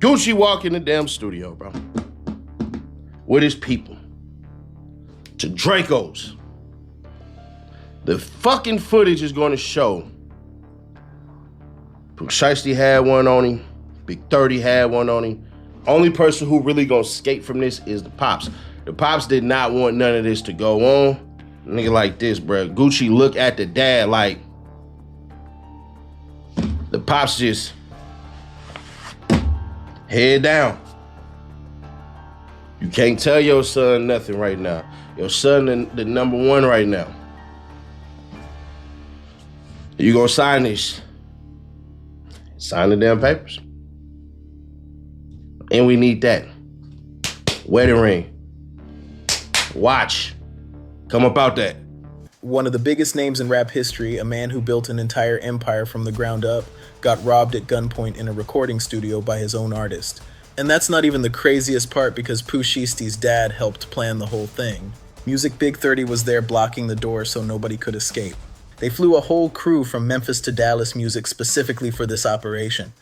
Gucci walk in the damn studio, bro, with his people, to Draco's. The fucking footage is going to show Pooh Shiesty had one on him, Big 30 had one on him. Only person who really gonna escape from this is the Pops. The Pops did not want none of this to go on. Nigga like this, bro. Gucci look at the dad like, the Pops just head down. You can't tell your son nothing right now. Your son the number one right now. You gonna sign this? Sign the damn papers. And we need that. Wedding ring. Watch. Come up out that. One of the biggest names in rap history, a man who built an entire empire from the ground up, got robbed at gunpoint in a recording studio by his own artist. And that's not even the craziest part, because Pooh Shiesty's dad helped plan the whole thing. Music Big 30 was there blocking the door so nobody could escape. They flew a whole crew from Memphis to Dallas Music specifically for this operation.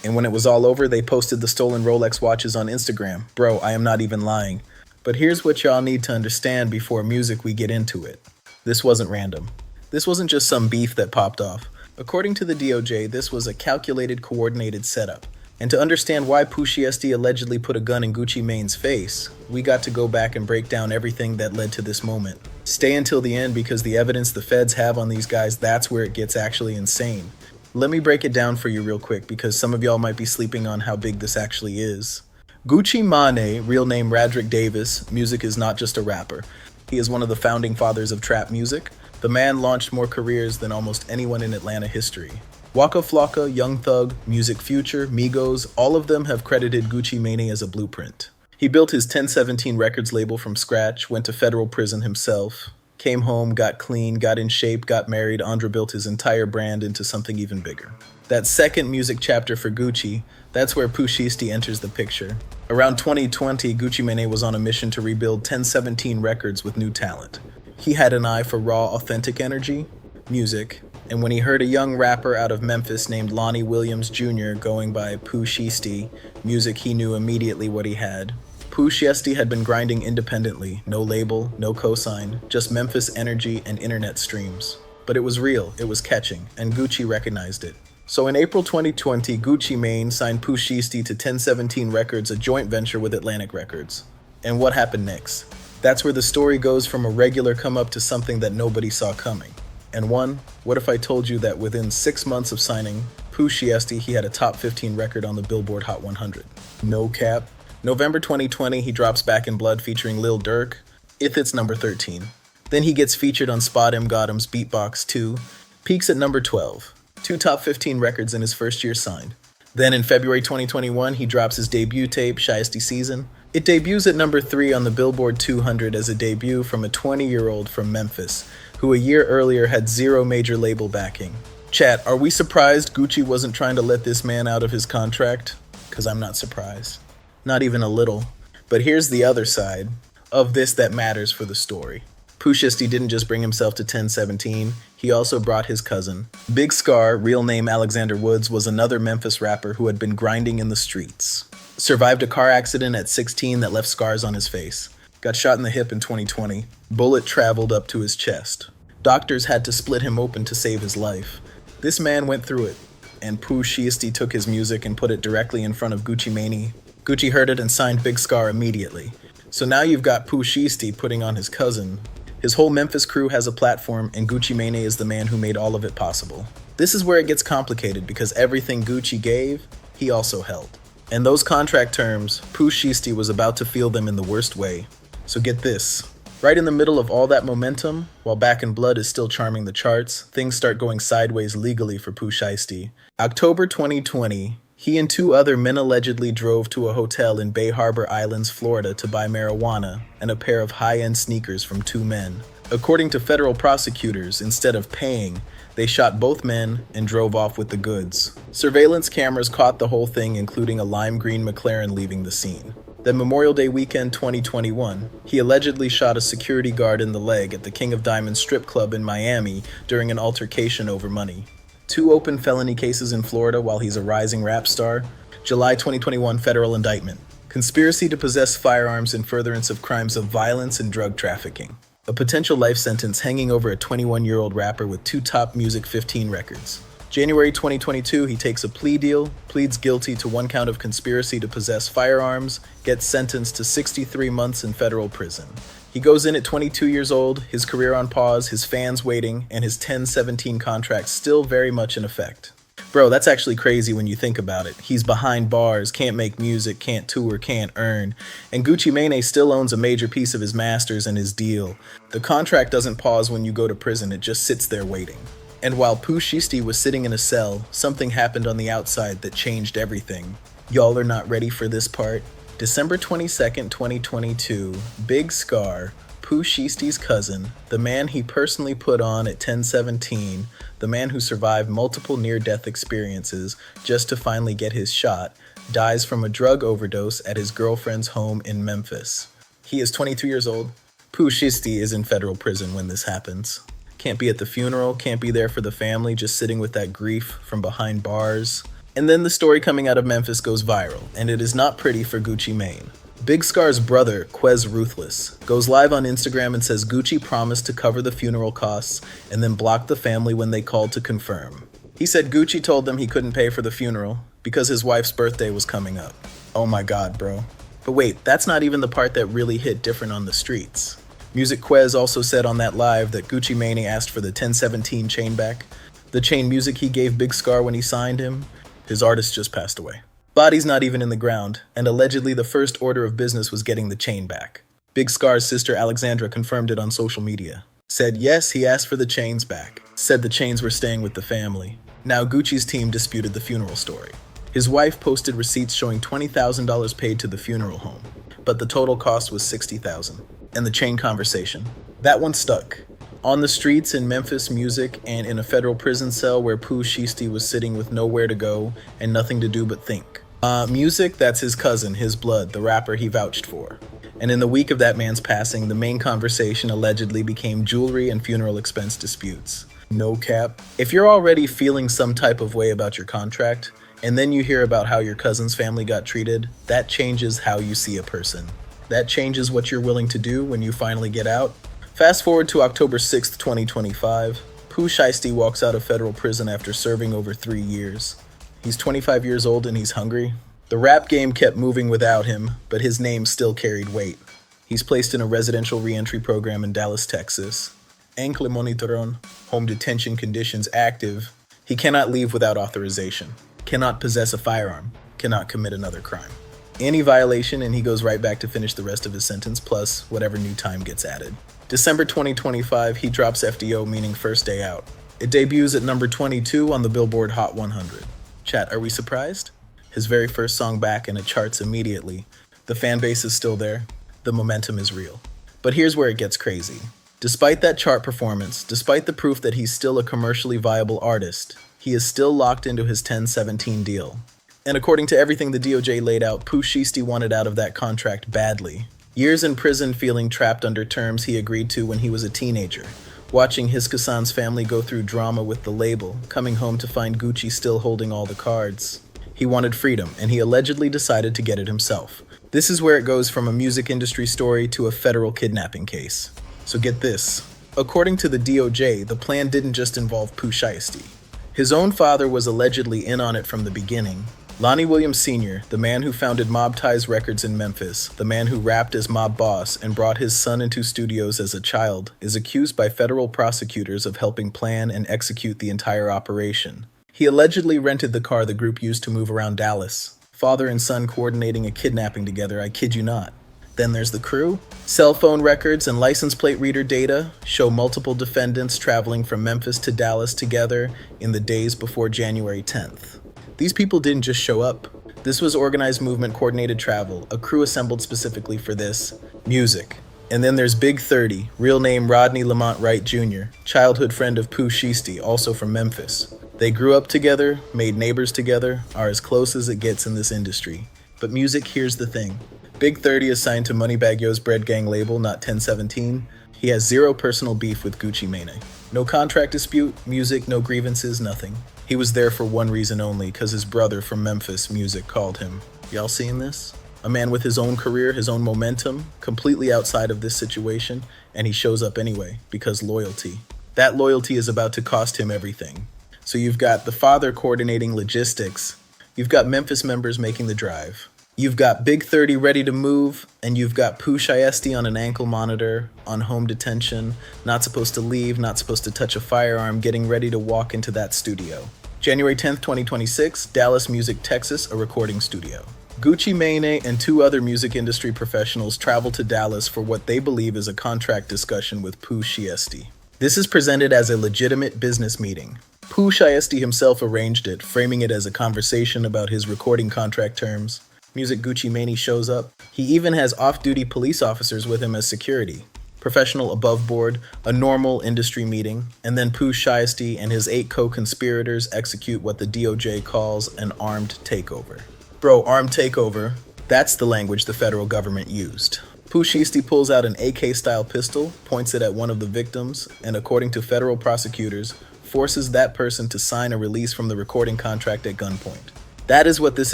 And when it was all over, they posted the stolen Rolex watches on Instagram. Bro, I am not even lying. But here's what y'all need to understand before music we get into it. This wasn't random. This wasn't just some beef that popped off. According to the DOJ, this was a calculated, coordinated setup. And to understand why Pooh Shiesty allegedly put a gun in Gucci Mane's face, we got to go back and break down everything that led to this moment. Stay until the end, because the evidence the feds have on these guys, that's where it gets actually insane. Let me break it down for you real quick, because some of y'all might be sleeping on how big this actually is. Gucci Mane, real name Radrick Davis, music is not just a rapper. He is one of the founding fathers of trap music. The man launched more careers than almost anyone in Atlanta history. Waka Flocka, Young Thug, Music Future, Migos, all of them have credited Gucci Mane as a blueprint. He built his 1017 Records label from scratch, went to federal prison himself, came home, got clean, got in shape, got married. Andre built his entire brand into something even bigger. That second music chapter for Gucci, that's where Pooh Shiesty enters the picture. Around 2020, Gucci Mane was on a mission to rebuild 1017 Records with new talent. He had an eye for raw, authentic energy, music, and when he heard a young rapper out of Memphis named Lonnie Williams Jr. going by Pooh Shiesty, music, he knew immediately what he had. Pooh Shiesty had been grinding independently, no label, no cosign, just Memphis energy and internet streams. But it was real, it was catching, and Gucci recognized it. So in April 2020, Gucci Mane signed Pooh Shiesty to 1017 Records, a joint venture with Atlantic Records. And what happened next? That's where the story goes from a regular come-up to something that nobody saw coming. And what if I told you that within 6 months of signing Pooh Shiesty, he had a top 15 record on the Billboard Hot 100? No cap. November 2020, he drops Back in Blood featuring Lil Durk. It hits number 13. Then he gets featured on Spot M. Goddam's Beatbox 2, peaks at number 12. 2 top 15 records in his first year signed. Then in February 2021, he drops his debut tape, Shiesty Season. It debuts at number 3 on the Billboard 200 as a debut from a 20-year-old from Memphis, who a year earlier had zero major label backing. Chat, are we surprised Gucci wasn't trying to let this man out of his contract? Because I'm not surprised. Not even a little. But here's the other side of this that matters for the story. Pooh Shiesty didn't just bring himself to 1017, he also brought his cousin. Big Scar, real name Alexander Woods, was another Memphis rapper who had been grinding in the streets. Survived a car accident at 16 that left scars on his face. Got shot in the hip in 2020. Bullet traveled up to his chest. Doctors had to split him open to save his life. This man went through it, and Pooh Shiesty took his music and put it directly in front of Gucci Mane. Gucci heard it and signed Big Scar immediately. So now you've got Pooh Shiesty putting on his cousin. His whole Memphis crew has a platform, and Gucci Mane is the man who made all of it possible. This is where it gets complicated, because everything Gucci gave, he also held. And those contract terms, Pooh Shiesty was about to feel them in the worst way. So get this. Right in the middle of all that momentum, while Back in Blood is still charming the charts, things start going sideways legally for Pooh Shiesty. October 2020, he and 2 other men allegedly drove to a hotel in Bay Harbor Islands, Florida to buy marijuana and a pair of high-end sneakers from 2 men. According to federal prosecutors, instead of paying, they shot both men and drove off with the goods. Surveillance cameras caught the whole thing, including a lime green McLaren leaving the scene. Then Memorial Day weekend 2021, he allegedly shot a security guard in the leg at the King of Diamonds strip club in Miami during an altercation over money. 2 open felony cases in Florida while he's a rising rap star. July 2021 federal indictment. Conspiracy to possess firearms in furtherance of crimes of violence and drug trafficking. A potential life sentence hanging over a 21-year-old rapper with 2 top Music 15 records. January 2022, he takes a plea deal, pleads guilty to 1 count of conspiracy to possess firearms, gets sentenced to 63 months in federal prison. He goes in at 22 years old, his career on pause, his fans waiting, and his 10-17 contract still very much in effect. Bro, that's actually crazy when you think about it. He's behind bars, can't make music, can't tour, can't earn. And Gucci Mane still owns a major piece of his masters and his deal. The contract doesn't pause when you go to prison, it just sits there waiting. And while Pooh Shiesty was sitting in a cell, something happened on the outside that changed everything. Y'all are not ready for this part? December 22nd, 2022, Big Scar, Pooh Shiesty's cousin, the man he personally put on at 10-17, the man who survived multiple near-death experiences just to finally get his shot, dies from a drug overdose at his girlfriend's home in Memphis. He is 22 years old. Pooh Shiesty is in federal prison when this happens. Can't be at the funeral, can't be there for the family, just sitting with that grief from behind bars. And then the story coming out of Memphis goes viral, and it is not pretty for Gucci Mane. Big Scar's brother, Quez Ruthless, goes live on Instagram and says Gucci promised to cover the funeral costs and then blocked the family when they called to confirm. He said Gucci told them he couldn't pay for the funeral because his wife's birthday was coming up. Oh my god, bro. But wait, that's not even the part that really hit different on the streets. Music Quez also said on that live that Gucci Mane asked for the 10-17 chain back. The chain music he gave Big Scar when he signed him, his artist just passed away. Body's not even in the ground, and allegedly the first order of business was getting the chain back. Big Scar's sister Alexandra confirmed it on social media. Said yes, he asked for the chains back. Said the chains were staying with the family. Now Gucci's team disputed the funeral story. His wife posted receipts showing $20,000 paid to the funeral home, but the total cost was $60,000. And the chain conversation. That one stuck. On the streets in Memphis Music and in a federal prison cell where Pooh Shiesty was sitting with nowhere to go and nothing to do but think. Music, that's his cousin, his blood, the rapper he vouched for. And in the week of that man's passing, the main conversation allegedly became jewelry and funeral expense disputes. No cap. If you're already feeling some type of way about your contract, and then you hear about how your cousin's family got treated, that changes how you see a person. That changes what you're willing to do when you finally get out. Fast forward to October 6th, 2025. Pooh Shiesty walks out of federal prison after serving over 3 years. He's 25 years old and he's hungry. The rap game kept moving without him, but his name still carried weight. He's placed in a residential reentry program in Dallas, Texas. Ankle monitoron, home detention conditions active. He cannot leave without authorization, cannot possess a firearm, cannot commit another crime. Any violation and he goes right back to finish the rest of his sentence, plus whatever new time gets added. December 2025, he drops FDO, meaning first day out. It debuts at number 22 on the Billboard Hot 100. Chat, are we surprised? His very first song back and it charts immediately. The fan base is still there. The momentum is real. But here's where it gets crazy. Despite that chart performance, despite the proof that he's still a commercially viable artist, he is still locked into his 10-17 deal. And according to everything the DOJ laid out, Pooh Shiesty wanted out of that contract badly. Years in prison feeling trapped under terms he agreed to when he was a teenager. Watching Hiskasan's family go through drama with the label, coming home to find Gucci still holding all the cards. He wanted freedom, and he allegedly decided to get it himself. This is where it goes from a music industry story to a federal kidnapping case. So get this. According to the DOJ, the plan didn't just involve Pooh Shiesty. His own father was allegedly in on it from the beginning. Lonnie Williams Sr., the man who founded Mob Ties Records in Memphis, the man who rapped as Mob Boss and brought his son into studios as a child, is accused by federal prosecutors of helping plan and execute the entire operation. He allegedly rented the car the group used to move around Dallas. Father and son coordinating a kidnapping together, I kid you not. Then there's the crew. Cell phone records and license plate reader data show multiple defendants traveling from Memphis to Dallas together in the days before January 10th. These people didn't just show up. This was organized movement, coordinated travel, a crew assembled specifically for this. Music. And then there's Big 30, real name Rodney Lamont Wright Jr., childhood friend of Pooh Shiesty, also from Memphis. They grew up together, made neighbors together, are as close as it gets in this industry. But music, here's the thing. Big 30 is signed to Moneybagg Yo's Bread Gang label, not 10-17. He has zero personal beef with Gucci Mane. No contract dispute, music, no grievances, nothing. He was there for one reason only, because his brother from Memphis Music called him. Y'all seeing this? A man with his own career, his own momentum, completely outside of this situation, and he shows up anyway, because loyalty. That loyalty is about to cost him everything. So you've got the father coordinating logistics, you've got Memphis members making the drive, you've got Big 30 ready to move, and you've got Pooh Shiesty on an ankle monitor, on home detention, not supposed to leave, not supposed to touch a firearm, getting ready to walk into that studio. January 10th, 2026, Dallas Music, Texas, a recording studio. Gucci Mane and two other music industry professionals travel to Dallas for what they believe is a contract discussion with Pooh Shiesty. This is presented as a legitimate business meeting. Pooh Shiesty himself arranged it, framing it as a conversation about his recording contract terms. Music Gucci Mane shows up. He even has off-duty police officers with him as security. Professional above board, a normal industry meeting, and then Pooh Shiesty and his 8 co-conspirators execute what the DOJ calls an armed takeover. Bro, armed takeover, that's the language the federal government used. Pooh Shiesty pulls out an AK-style pistol, points it at one of the victims, and according to federal prosecutors, forces that person to sign a release from the recording contract at gunpoint. That is what this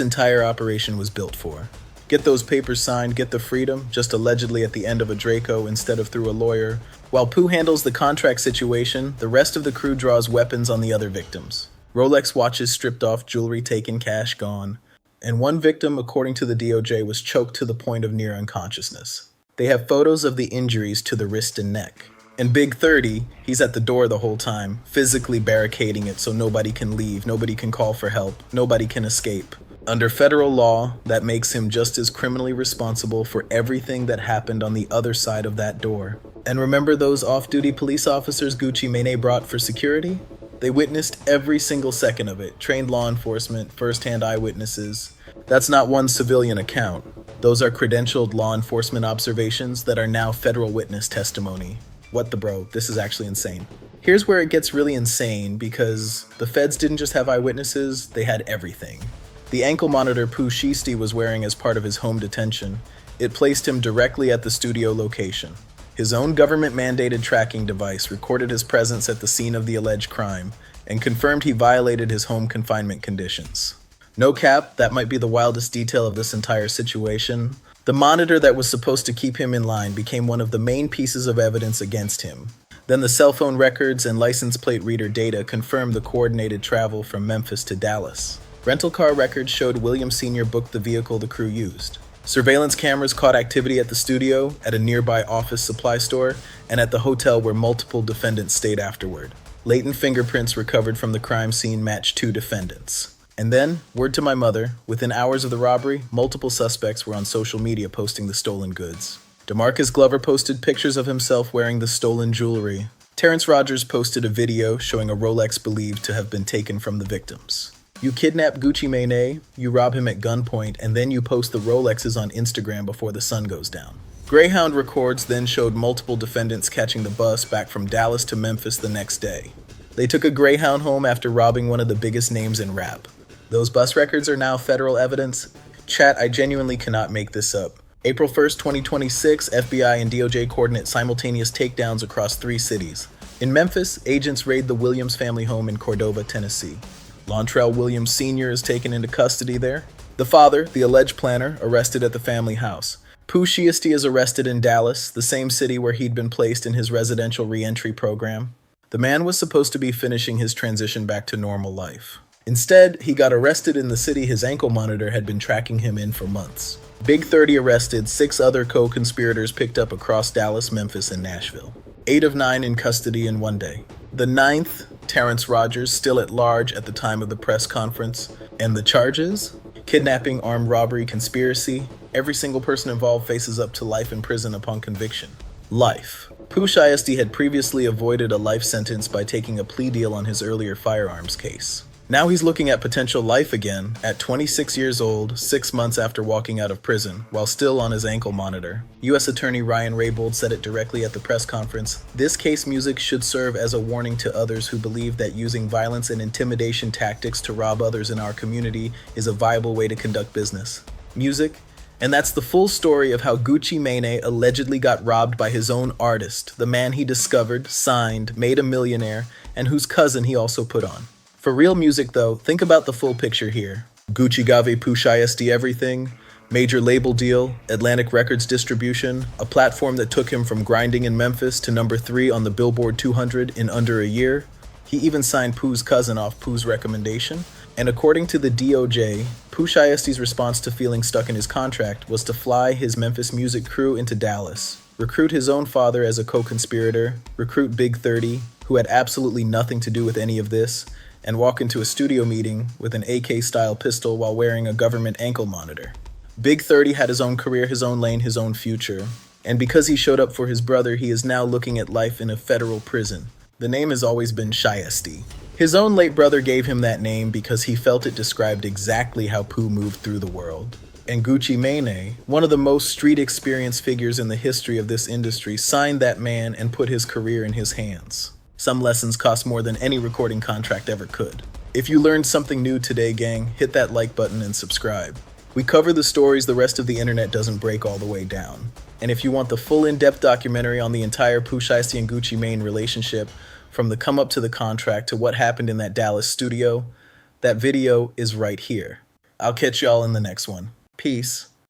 entire operation was built for. Get those papers signed, get the freedom, just allegedly at the end of a Draco instead of through a lawyer. While Pooh handles the contract situation, the rest of the crew draws weapons on the other victims. Rolex watches stripped off, jewelry taken, cash gone. And one victim, according to the DOJ, was choked to the point of near unconsciousness. They have photos of the injuries to the wrist and neck. And Big 30, he's at the door the whole time, physically barricading it so nobody can leave, nobody can call for help, nobody can escape. Under federal law, that makes him just as criminally responsible for everything that happened on the other side of that door. And remember those off-duty police officers Gucci Mane brought for security? They witnessed every single second of it, trained law enforcement, first-hand eyewitnesses. That's not one civilian account. Those are credentialed law enforcement observations that are now federal witness testimony. What the bro? This is actually insane. Here's where it gets really insane because the feds didn't just have eyewitnesses, they had everything. The ankle monitor Pooh Shiesty was wearing as part of his home detention. It placed him directly at the studio location. His own government-mandated tracking device recorded his presence at the scene of the alleged crime and confirmed he violated his home confinement conditions. No cap, that might be the wildest detail of this entire situation. The monitor that was supposed to keep him in line became one of the main pieces of evidence against him. Then the cell phone records and license plate reader data confirmed the coordinated travel from Memphis to Dallas. Rental car records showed William Sr. booked the vehicle the crew used. Surveillance cameras caught activity at the studio, at a nearby office supply store, and at the hotel where multiple defendants stayed afterward. Latent fingerprints recovered from the crime scene matched 2 defendants. And then, word to my mother, within hours of the robbery, multiple suspects were on social media posting the stolen goods. DeMarcus Glover posted pictures of himself wearing the stolen jewelry. Terrence Rogers posted a video showing a Rolex believed to have been taken from the victims. You kidnap Gucci Mane, you rob him at gunpoint, and then you post the Rolexes on Instagram before the sun goes down. Greyhound records then showed multiple defendants catching the bus back from Dallas to Memphis the next day. They took a Greyhound home after robbing one of the biggest names in rap. Those bus records are now federal evidence. Chat, I genuinely cannot make this up. April 1st, 2026, FBI and DOJ coordinate simultaneous takedowns across 3 cities. In Memphis, agents raid the Williams family home in Cordova, Tennessee. Lontrell Williams Sr. is taken into custody there. The father, the alleged planner, arrested at the family house. Pooh Shiesty is arrested in Dallas, the same city where he'd been placed in his residential re-entry program. The man was supposed to be finishing his transition back to normal life. Instead, he got arrested in the city his ankle monitor had been tracking him in for months. Big 30 arrested, 6 other co-conspirators picked up across Dallas, Memphis, and Nashville. 8 of 9 in custody in one day. The 9th, Terrence Rogers, still at large at the time of the press conference. And the charges? Kidnapping, armed robbery, conspiracy. Every single person involved faces up to life in prison upon conviction. Life. Pooh Shiesty had previously avoided a life sentence by taking a plea deal on his earlier firearms case. Now he's looking at potential life again, at 26 years old, 6 months after walking out of prison, while still on his ankle monitor. U.S. Attorney Ryan Raybould said it directly at the press conference. This case music should serve as a warning to others who believe that using violence and intimidation tactics to rob others in our community is a viable way to conduct business. Music. And that's the full story of how Gucci Mane allegedly got robbed by his own artist, the man he discovered, signed, made a millionaire, and whose cousin he also put on. For real music though, think about the full picture here. Gucci Gave Pooh Shiesty everything, major label deal, Atlantic Records distribution, a platform that took him from grinding in Memphis to #3 on the Billboard 200 in under a year. He even signed Pooh's cousin off Pooh's recommendation. And according to the DOJ, Pooh Shiesty's response to feeling stuck in his contract was to fly his Memphis music crew into Dallas, recruit his own father as a co-conspirator, recruit Big 30, who had absolutely nothing to do with any of this, and walk into a studio meeting with an AK-style pistol while wearing a government ankle monitor. Big 30 had his own career, his own lane, his own future. And because he showed up for his brother, he is now looking at life in a federal prison. The name has always been Shiesty. His own late brother gave him that name because he felt it described exactly how Pooh moved through the world. And Gucci Mane, one of the most street experienced figures in the history of this industry, signed that man and put his career in his hands. Some lessons cost more than any recording contract ever could. If you learned something new today, gang, hit that like button and subscribe. We cover the stories the rest of the internet doesn't break all the way down. And if you want the full in-depth documentary on the entire Pooh Shiesty and Gucci Mane relationship, from the come up to the contract to what happened in that Dallas studio, that video is right here. I'll catch y'all in the next one. Peace.